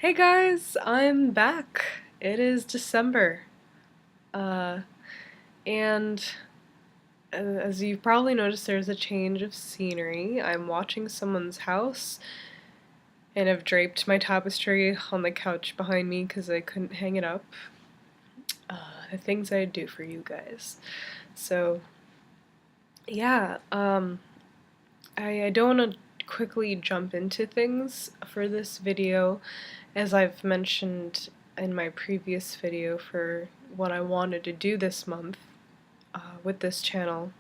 Hey guys, I'm back. It is December. Uh, and as you've probably noticed, there's a change of scenery. I'm watching someone's house and I've draped my tapestry on the couch behind me because I couldn't hang it up. The things I do for you guys. So, yeah, I don't want to quickly jump into things for this video, as I've mentioned in my previous video for what I wanted to do this month with this channel.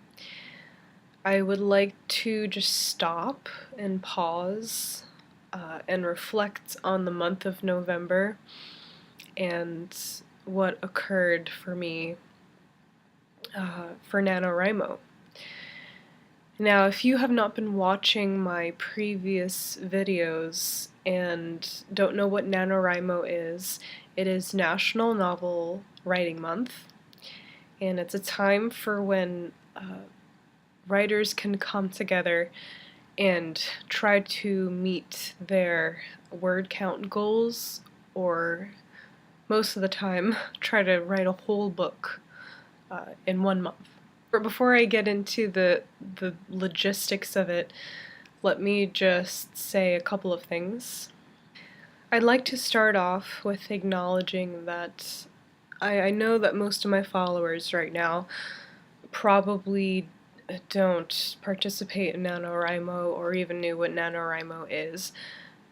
I would like to just stop and pause and reflect on the month of November and what occurred for me for Nanowrimo. Now, if you have not been watching my previous videos and don't know what Nanowrimo is, it is National Novel Writing Month, and it's a time for when writers can come together and try to meet their word count goals, or most of the time, try to write a whole book in 1 month. But before I get into the logistics of it, let me just say a couple of things. I'd like to start off with acknowledging that I know that most of my followers right now probably don't participate in NaNoWriMo or even knew what NaNoWriMo is,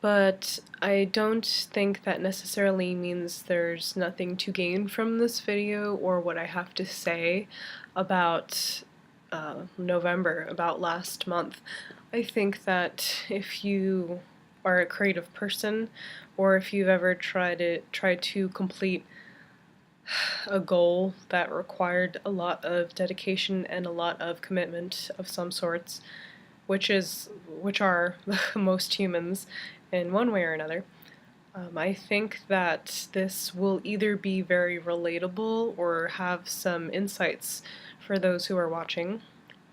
but I don't think that necessarily means there's nothing to gain from this video or what I have to say about November, about last month. I think that if you are a creative person, or if you've ever tried to complete a goal that required a lot of dedication and a lot of commitment of some sorts, which are most humans in one way or another. I think that this will either be very relatable or have some insights for those who are watching.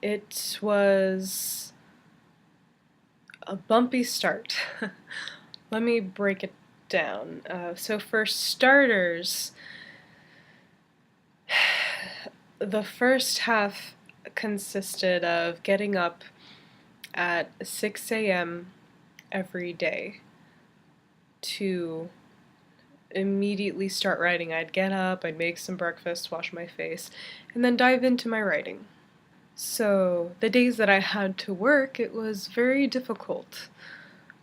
It was a bumpy start. Let me break it down. So for starters, the first half consisted of getting up at 6 a.m. every day to immediately start writing. I'd get up, I'd make some breakfast, wash my face, and then dive into my writing. So the days that I had to work, it was very difficult.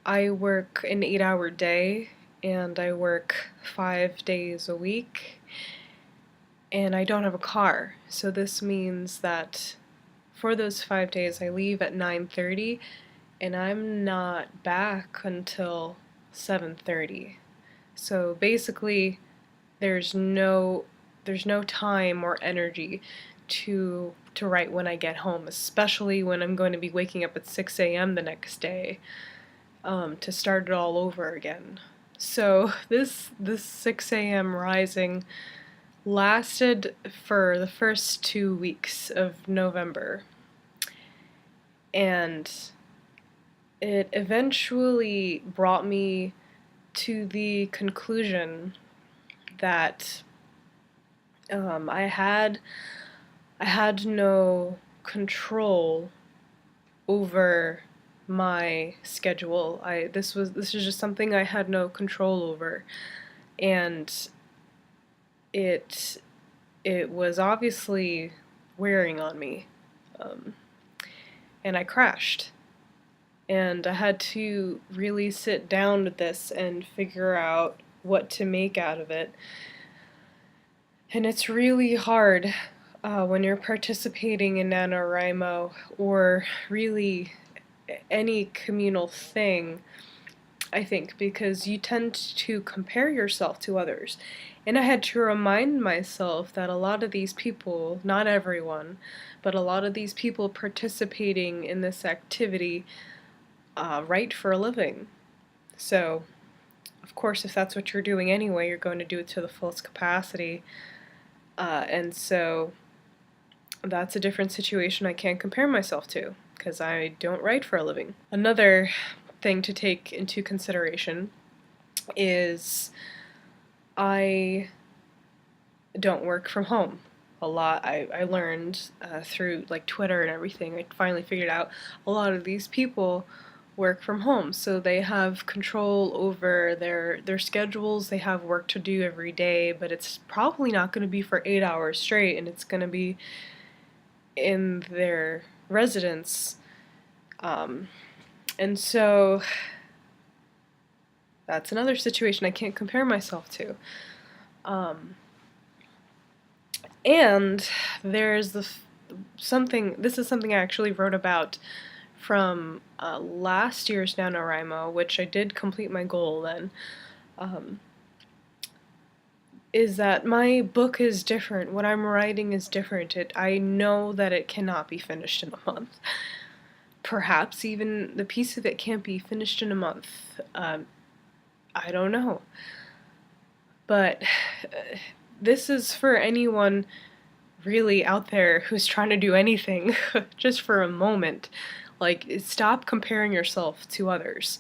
I work an 8-hour day, and I work 5 days a week, and I don't have a car. So this means that for those 5 days I leave at 9:30 and I'm not back until 7:30. So basically there's no time or energy to write when I get home, especially when I'm going to be waking up at 6 a.m. the next day to start it all over again. So this 6 a.m. rising lasted for the first 2 weeks of November, and it eventually brought me to the conclusion that I had no control over my schedule. This is just something I had no control over, and it was obviously wearing on me, and I crashed. And I had to really sit down with this and figure out what to make out of it. And it's really hard when you're participating in NaNoWriMo or really any communal thing, I think, because you tend to compare yourself to others. And I had to remind myself that a lot of these people, not everyone, but a lot of these people participating in this activity write for a living. So, of course, if that's what you're doing anyway, you're going to do it to the fullest capacity. And so that's a different situation I can't compare myself to, because I don't write for a living. Another thing to take into consideration is I don't work from home a lot. I learned through like Twitter and everything. I finally figured out a lot of these people work from home, so they have control over their schedules. They have work to do every day, but it's probably not going to be for 8 hours straight, and it's going to be in their residence. And so that's another situation I can't compare myself to. And there's something, this is something I actually wrote about from last year's Nanowrimo, which I did complete my goal then, is that my book is different. What I'm writing is different. I know that it cannot be finished in a month. Perhaps even the piece of it can't be finished in a month. I don't know. But this is for anyone really out there who's trying to do anything just for a moment. Like, stop comparing yourself to others.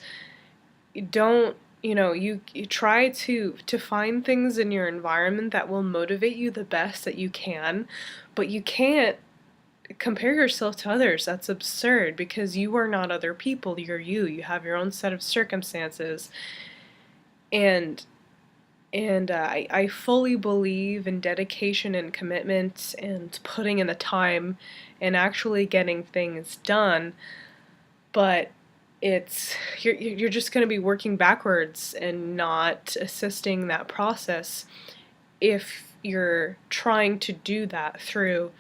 Don't, you try to find things in your environment that will motivate you the best that you can, but you can't compare yourself to others. That's absurd, because you are not other people. You're you. You have your own set of circumstances. And I fully believe in dedication and commitment and putting in the time and actually getting things done, but you're just going to be working backwards and not assisting that process if you're trying to do that through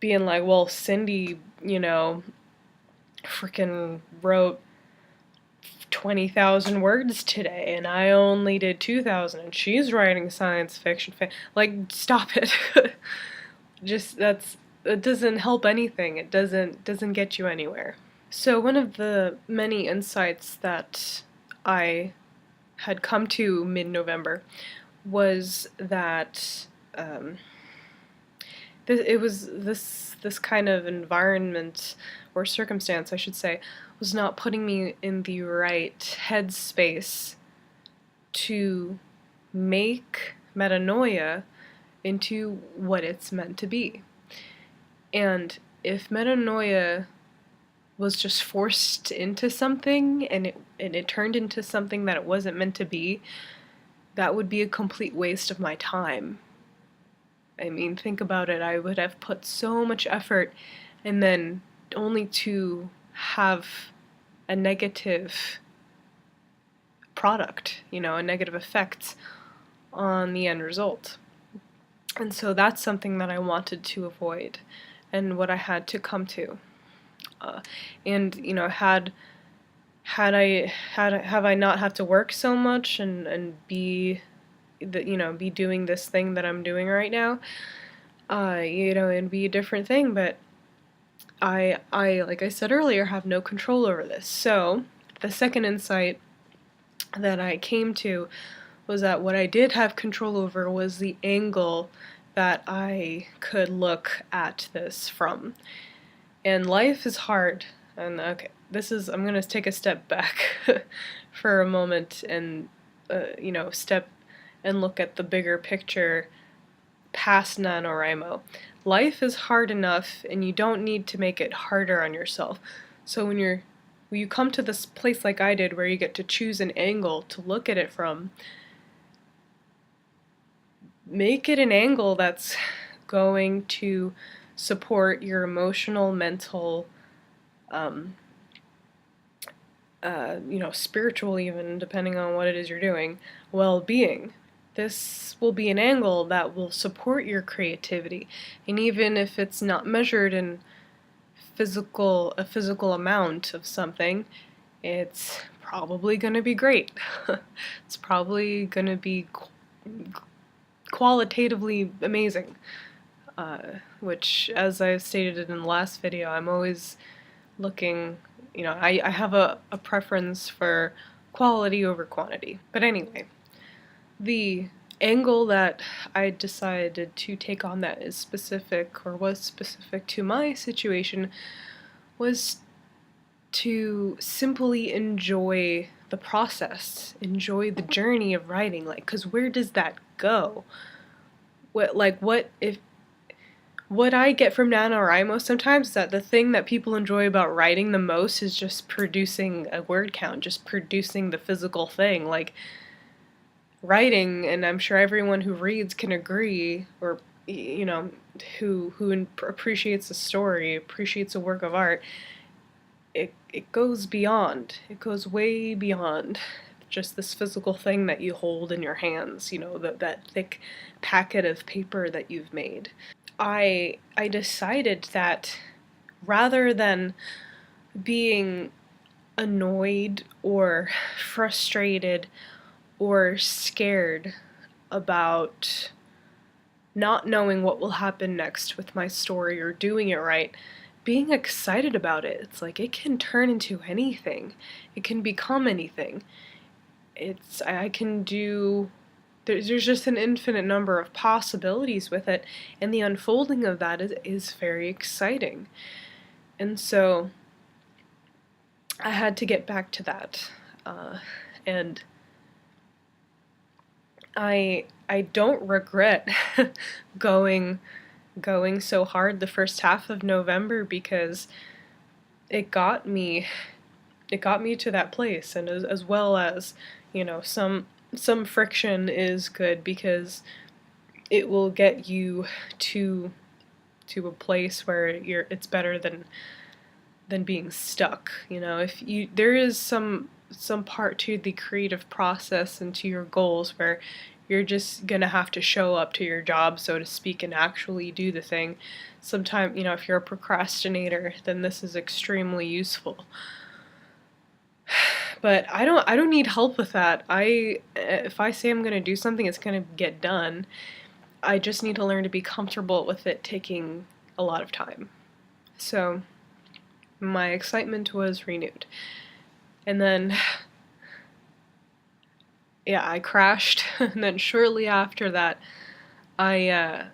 being like, well, Cindy, freaking wrote 20,000 words today and I only did 2,000 and she's writing science fiction. Like, stop it. It doesn't help anything. It doesn't get you anywhere. So one of the many insights that I had come to mid-November was that it was this kind of environment, or circumstance I should say, was not putting me in the right headspace to make metanoia into what it's meant to be. And if metanoia was just forced into something and it turned into something that it wasn't meant to be, that would be a complete waste of my time. I mean, think about it. I would have put so much effort and then only to have a negative product, a negative effect on the end result. And so that's something that I wanted to avoid and what I had to come to. And have I not have to work so much and be doing this thing that I'm doing right now, it'd be a different thing, but I like I said earlier, have no control over this. So the second insight that I came to was that what I did have control over was the angle that I could look at this from. And life is hard. And okay, I'm going to take a step back for a moment and, step and look at the bigger picture past NaNoWriMo. Life is hard enough, and you don't need to make it harder on yourself. So when you come to this place like I did, where you get to choose an angle to look at it from, make it an angle that's going to support your emotional, mental, spiritual, even, depending on what it is you're doing, well-being. This will be an angle that will support your creativity. And even if it's not measured in a physical amount of something, it's probably going to be great. It's probably going to be qualitatively amazing. Which, as I've stated in the last video, I'm always looking, I have a preference for quality over quantity. But anyway, the angle that I decided to take on that is specific, or was specific to my situation, was to simply enjoy the process, enjoy the journey of writing, like, because where does that go? What I get from NaNoWriMo sometimes is that the thing that people enjoy about writing the most is just producing a word count, just producing the physical thing. Like, writing, and I'm sure everyone who reads can agree, or who appreciates a story, appreciates a work of art, it goes beyond. It goes way beyond just this physical thing that you hold in your hands, that thick packet of paper that you've made. I decided that rather than being annoyed or frustrated or scared about not knowing what will happen next with my story or doing it right, being excited about it. It's like it can turn into anything. It can become anything. I can do, there's just an infinite number of possibilities with it, and the unfolding of that is very exciting. And so I had to get back to that. And I don't regret going so hard the first half of November, because it got me to that place, and as well as, some friction is good, because it will get you to a place where it's better than being stuck. If there is some part to the creative process and to your goals where you're just gonna have to show up to your job, so to speak, and actually do the thing. Sometimes, if you're a procrastinator, then this is extremely useful. But I don't need help with that. If I say I'm gonna do something, it's gonna get done. I just need to learn to be comfortable with it taking a lot of time. So my excitement was renewed. And then, yeah, I crashed, and then shortly after that, I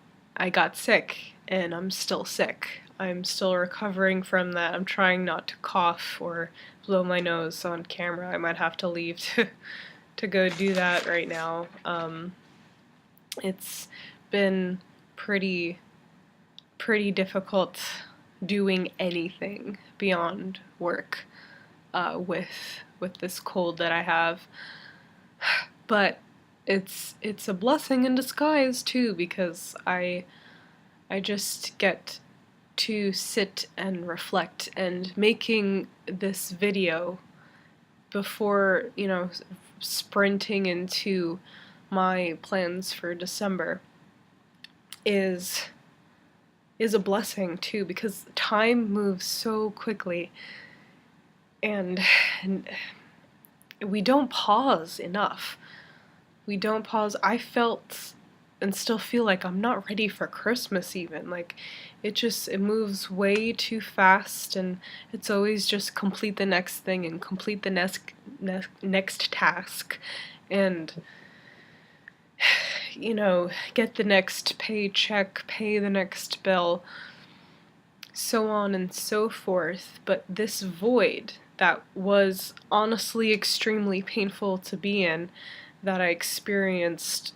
got sick, and I'm still sick. I'm still recovering from that. I'm trying not to cough or blow my nose on camera. I might have to leave to go do that right now. It's been pretty difficult doing anything beyond work with this cold that I have. But it's a blessing in disguise too, because I just get to sit and reflect, and making this video before, sprinting into my plans for December is a blessing too, because time moves so quickly, and we don't pause enough. We don't pause. I felt and still feel like I'm not ready for Christmas even. Like, it moves way too fast, and it's always just complete the next thing and complete the next task, and get the next paycheck, pay the next bill, so on and so forth. But this void that was honestly extremely painful to be in, that I experienced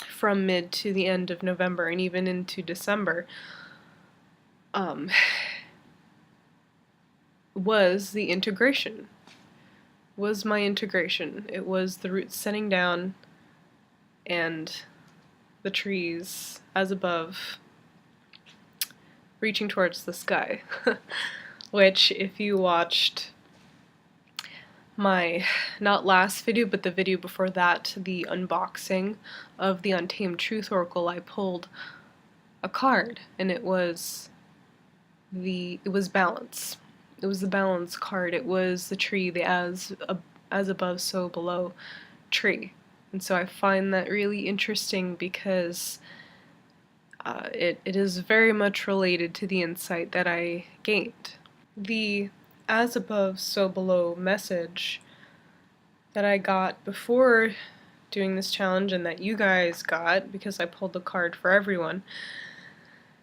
from mid to the end of November and even into December, was the integration. Was my integration. It was the roots setting down, and the trees as above, reaching towards the sky. Which, if you watched my, not last video, but the video before that, the unboxing of the Untamed Truth Oracle, I pulled a card, and it was balance. It was the balance card. It was the tree, the as above, so below tree. And so I find that really interesting, because it is very much related to the insight that I gained. The as above, so below message that I got before doing this challenge, and that you guys got because I pulled the card for everyone,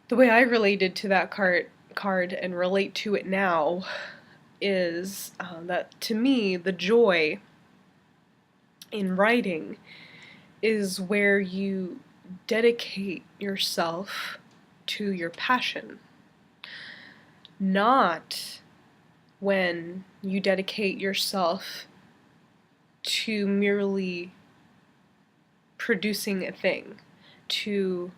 the way I related to that card and relate to it now is that to me, the joy in writing is where you dedicate yourself to your passion, not when you dedicate yourself to merely producing a thing, to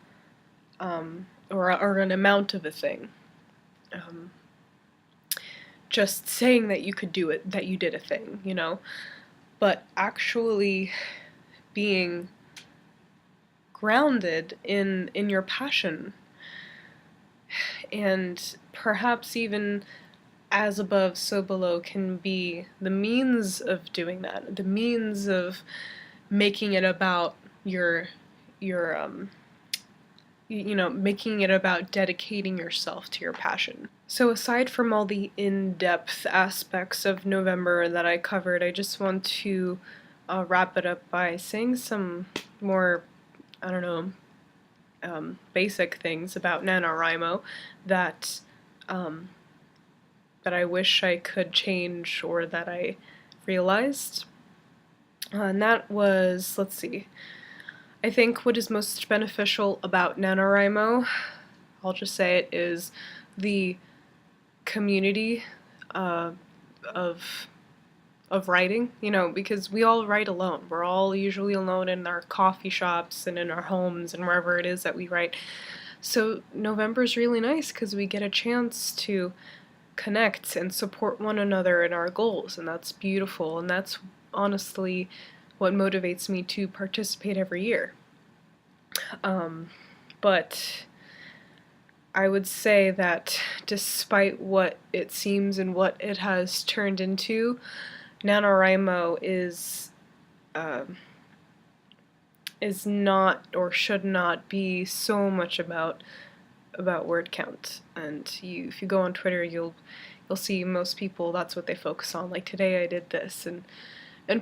or an amount of a thing. Just saying that you could do it, that you did a thing, you know, but actually being grounded in your passion, and perhaps even as above so below can be the means of doing that, the means of making it about your you know, making it about dedicating yourself to your passion. So aside from all the in-depth aspects of November that I covered, I just want to wrap it up by saying some more, I don't know, basic things about NaNoWriMo that that I wish I could change or that I realized. And that was, let's see, I think what is most beneficial about NaNoWriMo, I'll just say it, is the community of writing, you know, because we all write alone. We're all usually alone in our coffee shops and in our homes and wherever it is that we write. So November is really nice because we get a chance to connect and support one another in our goals, and that's beautiful, and that's honestly what motivates me to participate every year. But I would say that despite what it seems and what it has turned into, NaNoWriMo is not or should not be so much about word count. And if you go on Twitter, you'll see most people, that's what they focus on. Like, today I did this, and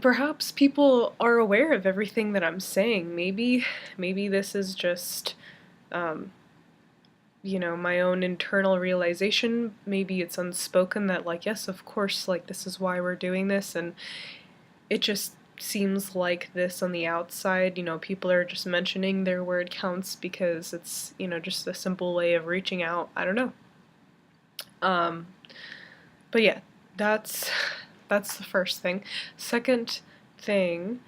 perhaps people are aware of everything that I'm saying. Maybe this is just you know, my own internal realization. Maybe it's unspoken that, like, yes, of course, like, this is why we're doing this, and it just seems like this on the outside. You know, people are just mentioning their word counts because it's, you know, just a simple way of reaching out. I don't know. But yeah, that's the first thing. Second thing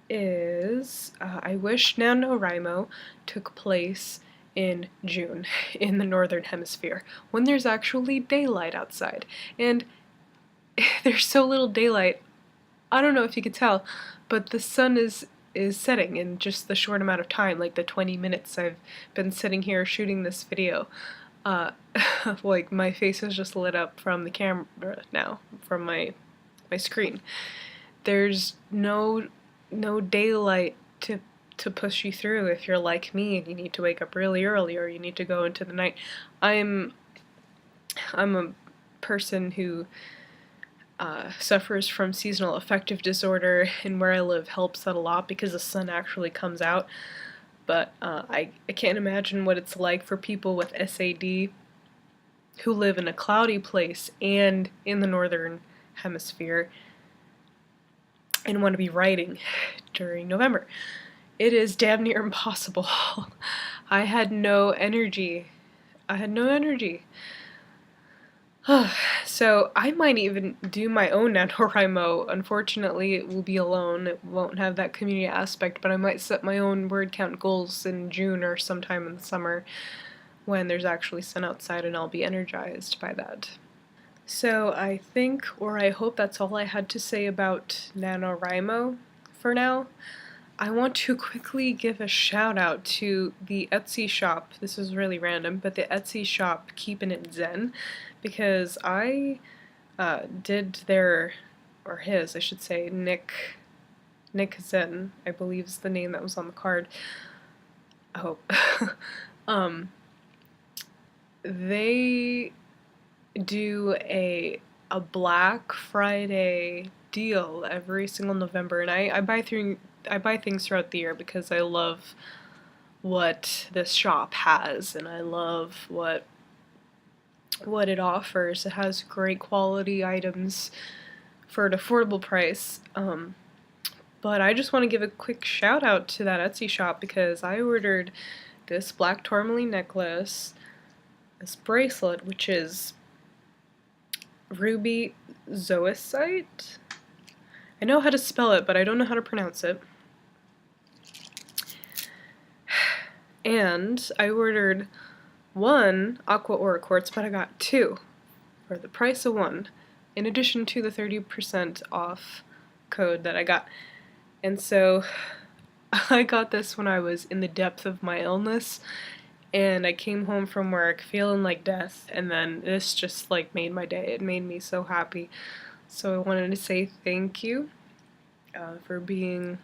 is I wish NaNoWriMo took place in June in the northern hemisphere when there's actually daylight outside. And there's so little daylight, I don't know if you could tell, but the sun is setting in just the short amount of time, like the 20 minutes I've been sitting here shooting this video. Like, my face is just lit up from the camera now, from my screen. There's no daylight to push you through if you're like me and you need to wake up really early or you need to go into the night. I'm a person who suffers from seasonal affective disorder, and where I live helps that a lot because the sun actually comes out. But I can't imagine what it's like for people with SAD who live in a cloudy place and in the northern hemisphere and want to be writing during November. It is damn near impossible. I had no energy. So I might even do my own NaNoWriMo. Unfortunately, it will be alone. It won't have that community aspect, but I might set my own word count goals in June or sometime in the summer when there's actually sun outside, and I'll be energized by that. So I think, or I hope, that's all I had to say about NaNoWriMo for now. I want to quickly give a shout out to the Etsy shop. This is really random, but the Etsy shop Keepin' It Zen, because I did their, or his, I should say, Nick Zen, I believe is the name that was on the card. I hope. They do a Black Friday deal every single November, and I buy things throughout the year because I love what this shop has, and I love what what it offers. It has great quality items for an affordable price. But I just want to give a quick shout out to that Etsy shop because I ordered this black tourmaline necklace, this bracelet, which is ruby zoisite. I know how to spell it, but I don't know how to pronounce it. And I ordered one aqua aura quartz, but I got two for the price of one, in addition to the 30% off code that I got. And so I got this when I was in the depth of my illness, and I came home from work feeling like death, and then this just like made my day. It made me so happy. So I wanted to say thank you for being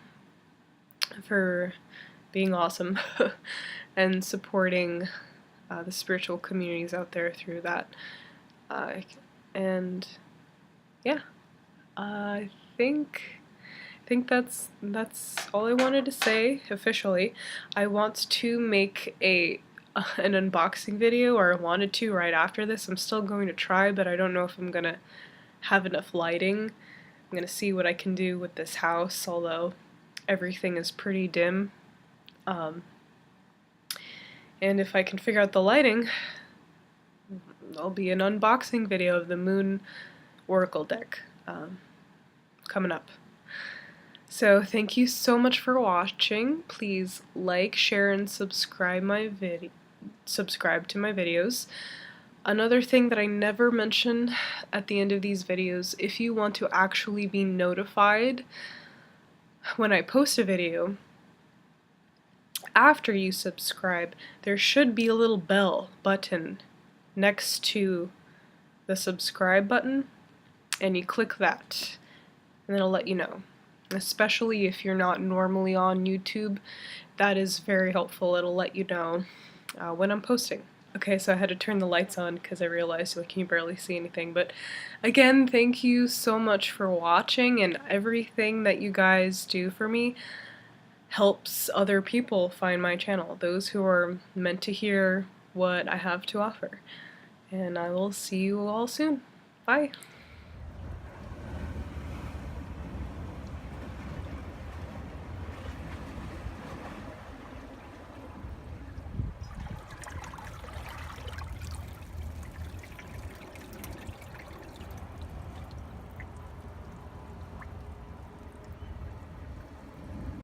awesome and supporting the spiritual communities out there through that. And yeah, I think that's all I wanted to say officially. I want to make an unboxing video, or I wanted to right after this. I'm still going to try, but I don't know if I'm gonna have enough lighting. I'm gonna see what I can do with this house, although everything is pretty dim. And if I can figure out the lighting, there'll be an unboxing video of the Moon Oracle deck coming up. So thank you so much for watching. Please like, share, and subscribe to my videos. Another thing that I never mention at the end of these videos, if you want to actually be notified when I post a video, after you subscribe, there should be a little bell button next to the subscribe button, and you click that, and it'll let you know. Especially if you're not normally on YouTube, that is very helpful. It'll let you know when I'm posting. Okay, so I had to turn the lights on because I realized like you barely see anything. But again, thank you so much for watching, and everything that you guys do for me helps other people find my channel, those who are meant to hear what I have to offer. And I will see you all soon. Bye!